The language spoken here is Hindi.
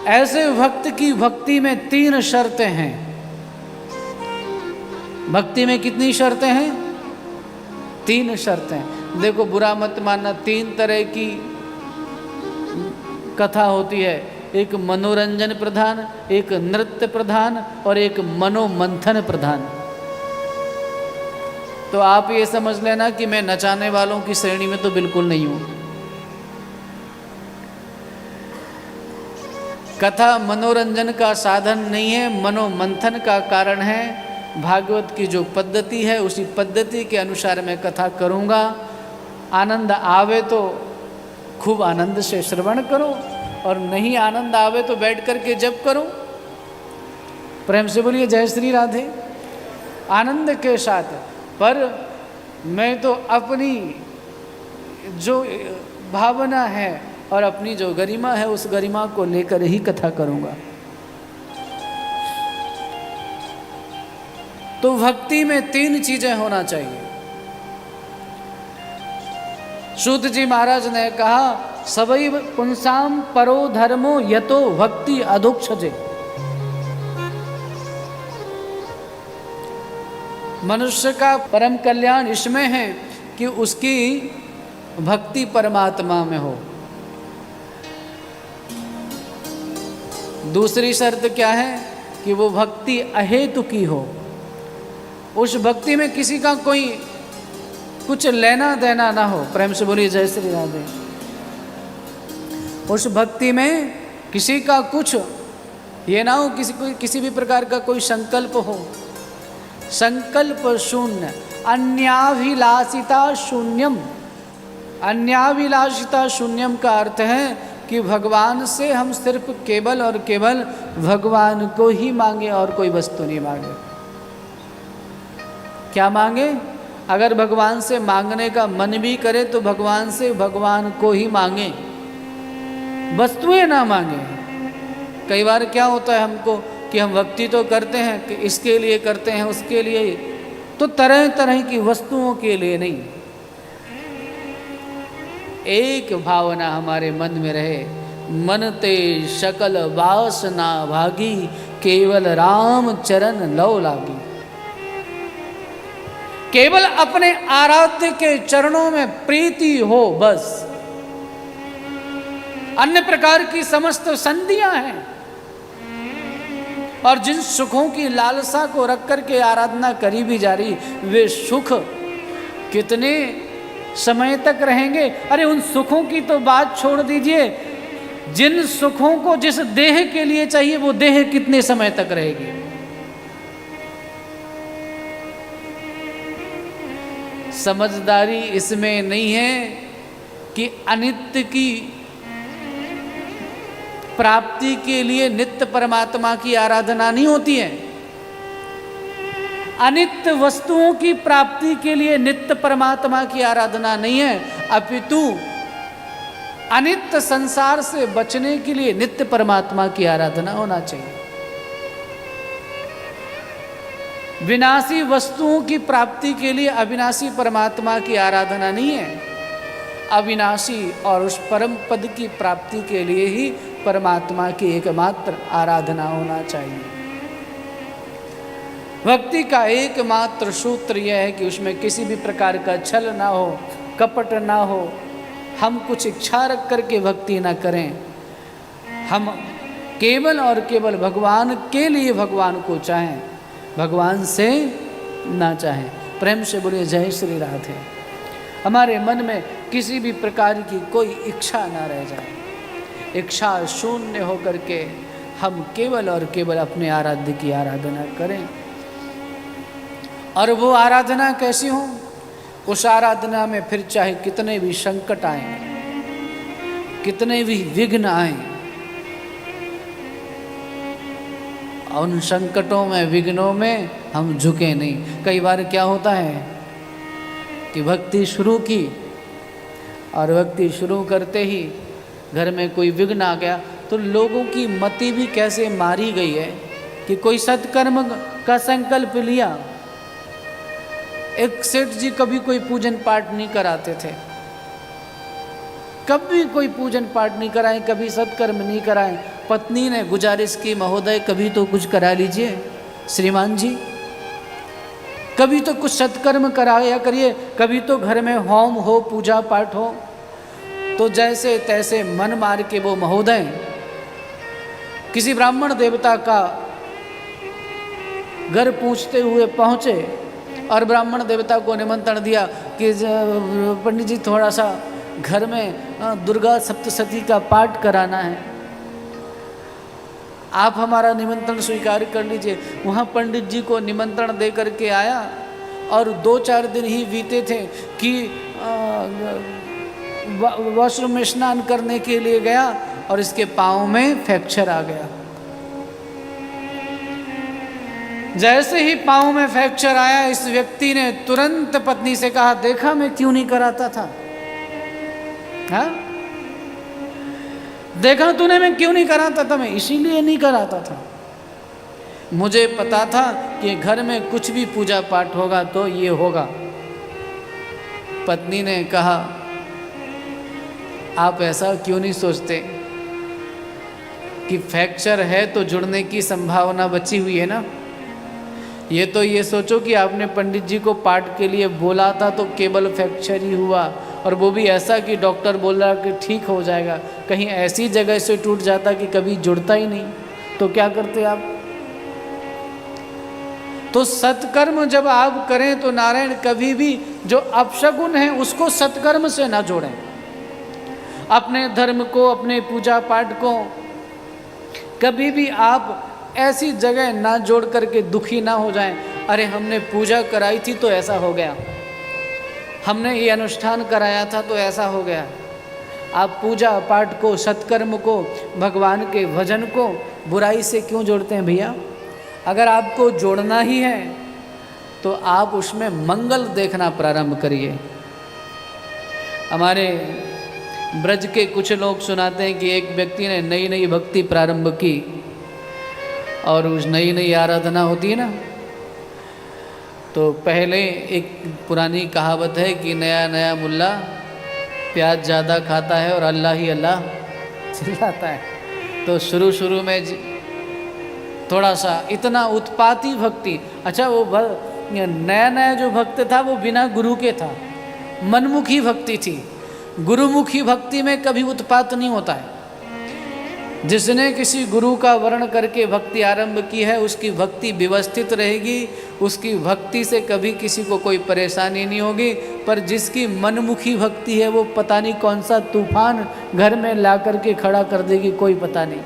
ऐसे भक्त की भक्ति में 3 शर्तें हैं। भक्ति में कितनी शर्तें हैं? 3 शर्तें। देखो बुरा मत मानना, 3 तरह की कथा होती है। एक मनोरंजन प्रधान, एक नृत्य प्रधान और एक मनोमंथन प्रधान। तो आप ये समझ लेना कि मैं नचाने वालों की श्रेणी में तो बिल्कुल नहीं हूं। कथा मनोरंजन का साधन नहीं है, मनोमंथन का कारण है। भागवत की जो पद्धति है उसी पद्धति के अनुसार मैं कथा करूंगा। आनंद आवे तो खूब आनंद से श्रवण करो, और नहीं आनंद आवे तो बैठ करके जप करो। प्रेम से बोलिए जय श्री राधे। आनंद के साथ। पर मैं तो अपनी जो भावना है और अपनी जो गरिमा है उस गरिमा को लेकर ही कथा करूंगा। तो भक्ति में 3 चीजें होना चाहिए। सूत जी महाराज ने कहा, सबैव पुंसाम परो धर्मो यतो भक्ति अधोक्षजे। मनुष्य का परम कल्याण इसमें है कि उसकी भक्ति परमात्मा में हो। दूसरी शर्त क्या है? कि वो भक्ति अहेतु की हो। उस भक्ति में किसी का कोई कुछ लेना देना ना हो। प्रेम से बोलिए जय श्री राधे। उस भक्ति में किसी का कुछ ये ना हो, किसी भी प्रकार का कोई संकल्प हो। संकल्प शून्य, अन्याभिलाषिता शून्यम। अन्याभिलाषिता शून्यम का अर्थ है कि भगवान से हम सिर्फ केवल और केवल भगवान को ही मांगे और कोई वस्तु नहीं मांगे। क्या मांगे? अगर भगवान से मांगने का मन भी करे तो भगवान से भगवान को ही मांगे, वस्तुएं ना मांगे। कई बार क्या होता है हमको कि हम भक्ति तो करते हैं कि इसके लिए करते हैं, उसके लिए, तो तरह तरह की वस्तुओं के लिए नहीं। एक भावना हमारे मन में रहे, मन ते सकल वासना भागी, केवल राम चरण लौ लागी। केवल अपने आराध्य के चरणों में प्रीति हो बस। अन्य प्रकार की समस्त संधियां हैं, और जिन सुखों की लालसा को रख करके आराधना करी भी जा रही, वे सुख कितने समय तक रहेंगे? अरे उन सुखों की तो बात छोड़ दीजिए, जिन सुखों को जिस देह के लिए चाहिए वो देह कितने समय तक रहेगी? समझदारी इसमें नहीं है कि अनित्य की प्राप्ति के लिए नित्य परमात्मा की आराधना नहीं होती है। अनित्य वस्तुओं की प्राप्ति के लिए नित्य परमात्मा की आराधना नहीं है, अपितु अनित्य संसार से बचने के लिए नित्य परमात्मा की आराधना होना चाहिए। विनाशी वस्तुओं की प्राप्ति के लिए अविनाशी परमात्मा की आराधना नहीं है। अविनाशी और उस परम पद की प्राप्ति के लिए ही परमात्मा की एकमात्र आराधना होना चाहिए। भक्ति का एकमात्र सूत्र यह है कि उसमें किसी भी प्रकार का छल ना हो, कपट ना हो। हम कुछ इच्छा रख करके भक्ति ना करें, हम केवल और केवल भगवान के लिए भगवान को चाहें, भगवान से ना चाहें। प्रेम से बोलिए जय श्री राधे। हमारे मन में किसी भी प्रकार की कोई इच्छा ना रह जाए। इच्छा शून्य होकर के हम केवल और केवल अपने आराध्य की आराधना करें। और वो आराधना कैसी हो? उस आराधना में फिर चाहे कितने भी संकट आए, कितने भी विघ्न आए, उन संकटों में विघ्नों में हम झुके नहीं। कई बार क्या होता है कि भक्ति शुरू की और भक्ति शुरू करते ही घर में कोई विघ्न आ गया, तो लोगों की मति भी कैसे मारी गई है कि कोई सत्कर्म का संकल्प लिया। एक सेठ जी कभी कोई पूजन पाठ नहीं कराते थे, कभी कोई पूजन पाठ नहीं कराए, कभी सत्कर्म नहीं कराए, पत्नी ने गुजारिश की, महोदय कभी तो कुछ करा लीजिए, श्रीमान जी कभी तो कुछ सत्कर्म कराया करिए, कभी तो घर में होम हो, पूजा पाठ हो। तो जैसे तैसे मन मार के वो महोदय किसी ब्राह्मण देवता का घर पूछते हुए पहुँचे और ब्राह्मण देवता को निमंत्रण दिया कि पंडित जी थोड़ा सा घर में दुर्गा सप्तशती का पाठ कराना है, आप हमारा निमंत्रण स्वीकार कर लीजिए। वहाँ पंडित जी को निमंत्रण दे करके आया और 2-4 दिन ही बीते थे कि वॉशरूम में स्नान करने के लिए गया और इसके पाँव में फ्रैक्चर आ गया। जैसे ही पाँव में फ्रैक्चर आया, इस व्यक्ति ने तुरंत पत्नी से कहा, देखा मैं क्यों नहीं कराता था, हाँ देखा तूने मैं क्यों नहीं कराता था, मैं इसीलिए नहीं कराता था, मुझे पता था कि घर में कुछ भी पूजा पाठ होगा तो ये होगा। पत्नी ने कहा, आप ऐसा क्यों नहीं सोचते कि फ्रैक्चर है तो जुड़ने की संभावना बची हुई है ना। ये तो ये सोचो कि आपने पंडित जी को पाठ के लिए बोला था तो केवल फ्रैक्चर ही हुआ, और वो भी ऐसा कि डॉक्टर बोल रहा कि ठीक हो जाएगा, कहीं ऐसी जगह से टूट जाता कि कभी जुड़ता ही नहीं, तो क्या करते आप। तो सत्कर्म जब आप करें तो नारायण कभी भी जो अपशगुन है उसको सत्कर्म से ना जोड़ें। अपने धर्म को, अपने पूजा पाठ को कभी भी आप ऐसी जगह ना जोड़ करके दुखी ना हो जाएं। अरे हमने पूजा कराई थी तो ऐसा हो गया, हमने ये अनुष्ठान कराया था तो ऐसा हो गया। आप पूजा पाठ को, सत्कर्म को, भगवान के भजन को बुराई से क्यों जोड़ते हैं भैया। अगर आपको जोड़ना ही है तो आप उसमें मंगल देखना प्रारंभ करिए। हमारे ब्रज के कुछ लोग सुनाते हैं कि एक व्यक्ति ने नई नई भक्ति प्रारंभ की, और उस नई नई आराधना होती है ना, तो पहले एक पुरानी कहावत है कि नया नया मुल्ला प्याज ज़्यादा खाता है और अल्लाह ही अल्लाह चिल्लाता है। तो शुरू में थोड़ा सा इतना उत्पाती भक्ति, अच्छा वो नया नया जो भक्त था वो बिना गुरु के था, मनमुखी भक्ति थी। गुरुमुखी भक्ति में कभी उत्पात नहीं होता है। जिसने किसी गुरु का वर्ण करके भक्ति आरंभ की है उसकी भक्ति व्यवस्थित रहेगी, उसकी भक्ति से कभी किसी को कोई परेशानी नहीं होगी। पर जिसकी मनमुखी भक्ति है वो पता नहीं कौन सा तूफान घर में ला करके खड़ा कर देगी, कोई पता नहीं।